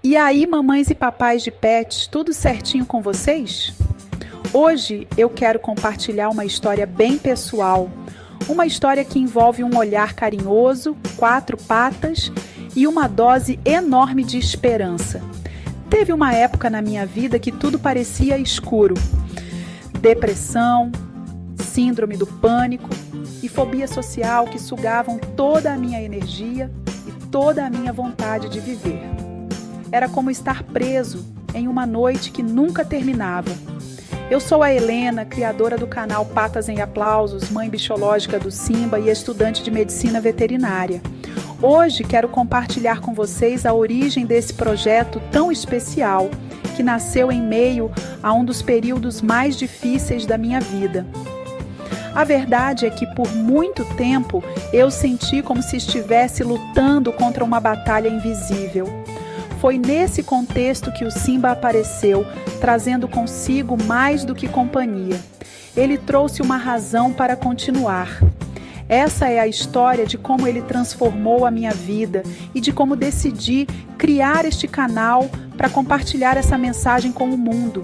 E aí, mamães e papais de pets, tudo certinho com vocês? Hoje eu quero compartilhar uma história bem pessoal, uma história que envolve um olhar carinhoso, 4 patas e uma dose enorme de esperança. Teve uma época na minha vida que tudo parecia escuro. Depressão, síndrome do pânico e fobia social que sugavam toda a minha energia e toda a minha vontade de viver. Era como estar preso em uma noite que nunca terminava. Eu sou a Helena, criadora do canal Patas em Aplausos, mãe bichológica do Simba e estudante de medicina veterinária. Hoje quero compartilhar com vocês a origem desse projeto tão especial que nasceu em meio a um dos períodos mais difíceis da minha vida. A verdade é que por muito tempo eu senti como se estivesse lutando contra uma batalha invisível. Foi nesse contexto que o Simba apareceu, trazendo consigo mais do que companhia. Ele trouxe uma razão para continuar. Essa é a história de como ele transformou a minha vida e de como decidi criar este canal para compartilhar essa mensagem com o mundo.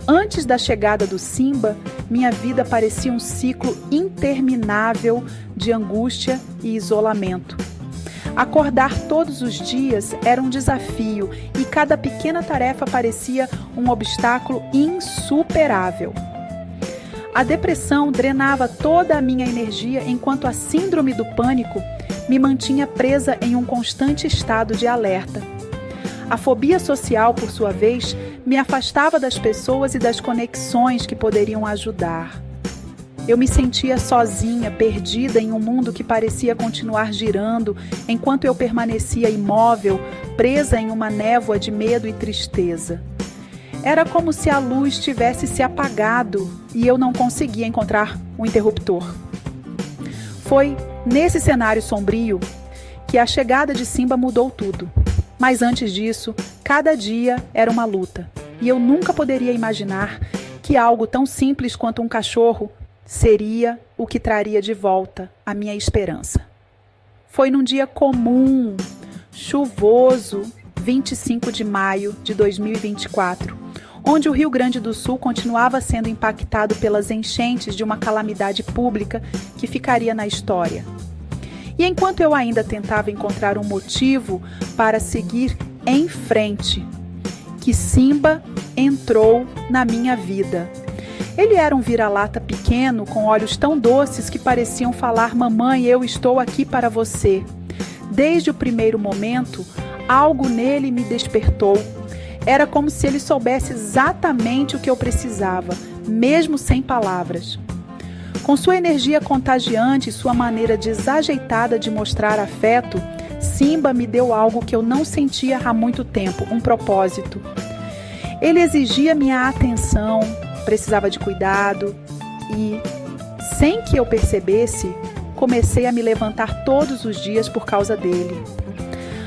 Antes da chegada do Simba, minha vida parecia um ciclo interminável de angústia e isolamento. Acordar todos os dias era um desafio e cada pequena tarefa parecia um obstáculo insuperável. A depressão drenava toda a minha energia enquanto a síndrome do pânico me mantinha presa em um constante estado de alerta. A fobia social, por sua vez, me afastava das pessoas e das conexões que poderiam ajudar. Eu me sentia sozinha, perdida em um mundo que parecia continuar girando, enquanto eu permanecia imóvel, presa em uma névoa de medo e tristeza. Era como se a luz tivesse se apagado e eu não conseguia encontrar um interruptor. Foi nesse cenário sombrio que a chegada de Simba mudou tudo. Mas antes disso, cada dia era uma luta. E eu nunca poderia imaginar que algo tão simples quanto um cachorro seria o que traria de volta a minha esperança. Foi num dia comum, chuvoso, 25 de maio de 2024, onde o Rio Grande do Sul continuava sendo impactado pelas enchentes de uma calamidade pública que ficaria na história. E enquanto eu ainda tentava encontrar um motivo para seguir em frente, que Simba entrou na minha vida. Ele era um vira-lata pequeno, com olhos tão doces que pareciam falar: mamãe, eu estou aqui para você. Desde o primeiro momento, algo nele me despertou. Era como se ele soubesse exatamente o que eu precisava, mesmo sem palavras. Com sua energia contagiante e sua maneira desajeitada de mostrar afeto, Simba me deu algo que eu não sentia há muito tempo, um propósito. Ele exigia minha atenção, precisava de cuidado e, sem que eu percebesse, comecei a me levantar todos os dias por causa dele.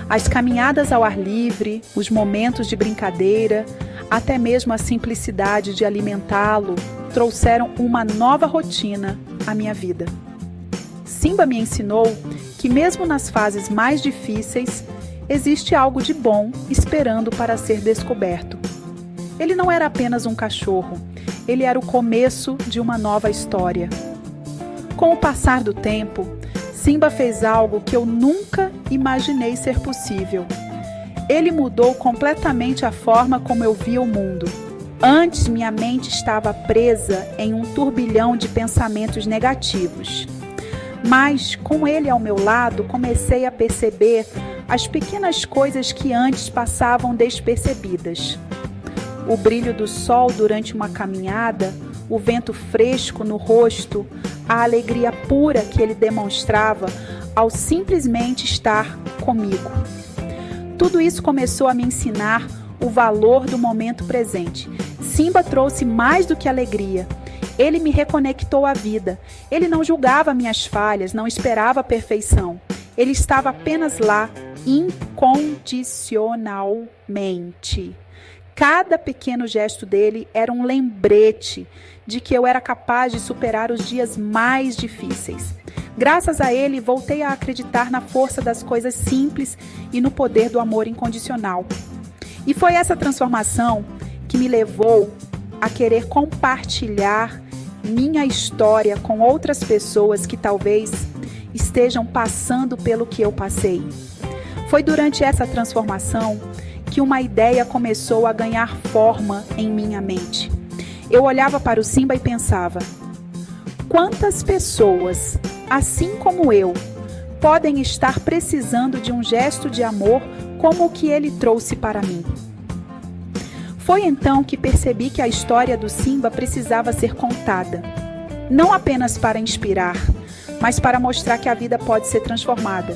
As caminhadas ao ar livre, os momentos de brincadeira, até mesmo a simplicidade de alimentá-lo, trouxeram uma nova rotina à minha vida. Simba me ensinou que mesmo nas fases mais difíceis, existe algo de bom esperando para ser descoberto. Ele não era apenas um cachorro, ele era o começo de uma nova história. Com o passar do tempo, Simba fez algo que eu nunca imaginei ser possível. Ele mudou completamente a forma como eu via o mundo. Antes, minha mente estava presa em um turbilhão de pensamentos negativos. Mas, com ele ao meu lado, comecei a perceber as pequenas coisas que antes passavam despercebidas. O brilho do sol durante uma caminhada, o vento fresco no rosto, a alegria pura que ele demonstrava ao simplesmente estar comigo. Tudo isso começou a me ensinar o valor do momento presente. Simba trouxe mais do que alegria. Ele me reconectou à vida. Ele não julgava minhas falhas, não esperava a perfeição. Ele estava apenas lá, incondicionalmente. Cada pequeno gesto dele era um lembrete de que eu era capaz de superar os dias mais difíceis. Graças a ele, voltei a acreditar na força das coisas simples e no poder do amor incondicional. E foi essa transformação que me levou a querer compartilhar minha história com outras pessoas que talvez estejam passando pelo que eu passei. Foi durante essa transformação que uma ideia começou a ganhar forma em minha mente. Eu olhava para o Simba e pensava: quantas pessoas, assim como eu, podem estar precisando de um gesto de amor como o que ele trouxe para mim? Foi então que percebi que a história do Simba precisava ser contada, não apenas para inspirar, mas para mostrar que a vida pode ser transformada,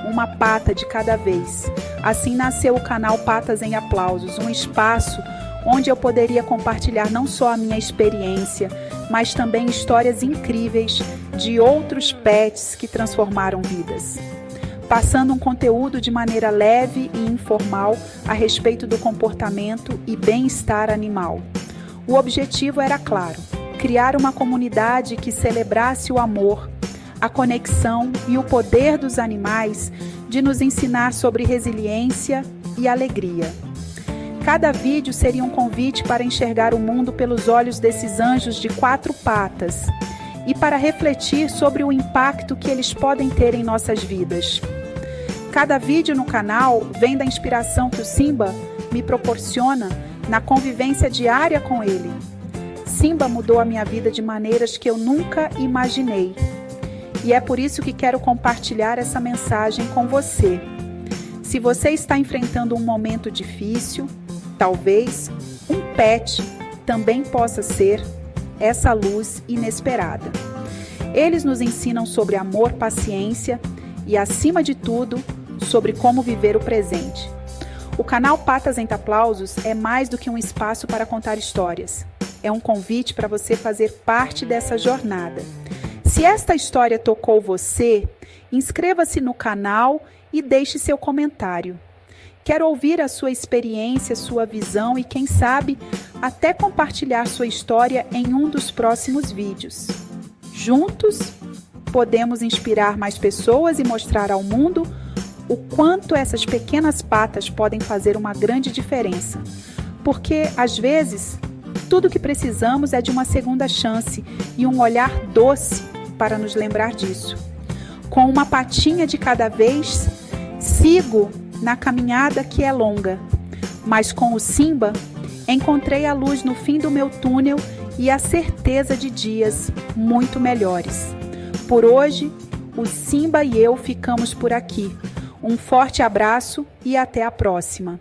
uma pata de cada vez. Assim nasceu o canal Patas em Aplausos, um espaço onde eu poderia compartilhar não só a minha experiência, mas também histórias incríveis de outros pets que transformaram vidas, passando um conteúdo de maneira leve e informal a respeito do comportamento e bem-estar animal. O objetivo era claro: criar uma comunidade que celebrasse o amor, a conexão e o poder dos animais de nos ensinar sobre resiliência e alegria. Cada vídeo seria um convite para enxergar o mundo pelos olhos desses anjos de 4 patas e para refletir sobre o impacto que eles podem ter em nossas vidas. Cada vídeo no canal vem da inspiração que o Simba me proporciona na convivência diária com ele. Simba mudou a minha vida de maneiras que eu nunca imaginei. E é por isso que quero compartilhar essa mensagem com você. Se você está enfrentando um momento difícil, talvez um pet também possa ser essa luz inesperada. Eles nos ensinam sobre amor, paciência e, acima de tudo, sobre como viver o presente. O canal Patas em Aplausos é mais do que um espaço para contar histórias. É um convite para você fazer parte dessa jornada. Se esta história tocou você, inscreva-se no canal e deixe seu comentário. Quero ouvir a sua experiência, sua visão e, quem sabe, até compartilhar sua história em um dos próximos vídeos. Juntos, podemos inspirar mais pessoas e mostrar ao mundo o quanto essas pequenas patas podem fazer uma grande diferença. Porque, às vezes, tudo que precisamos é de uma segunda chance e um olhar doce para nos lembrar disso. Com uma patinha de cada vez, sigo na caminhada que é longa, mas com o Simba, encontrei a luz no fim do meu túnel e a certeza de dias muito melhores. Por hoje, o Simba e eu ficamos por aqui. Um forte abraço e até a próxima!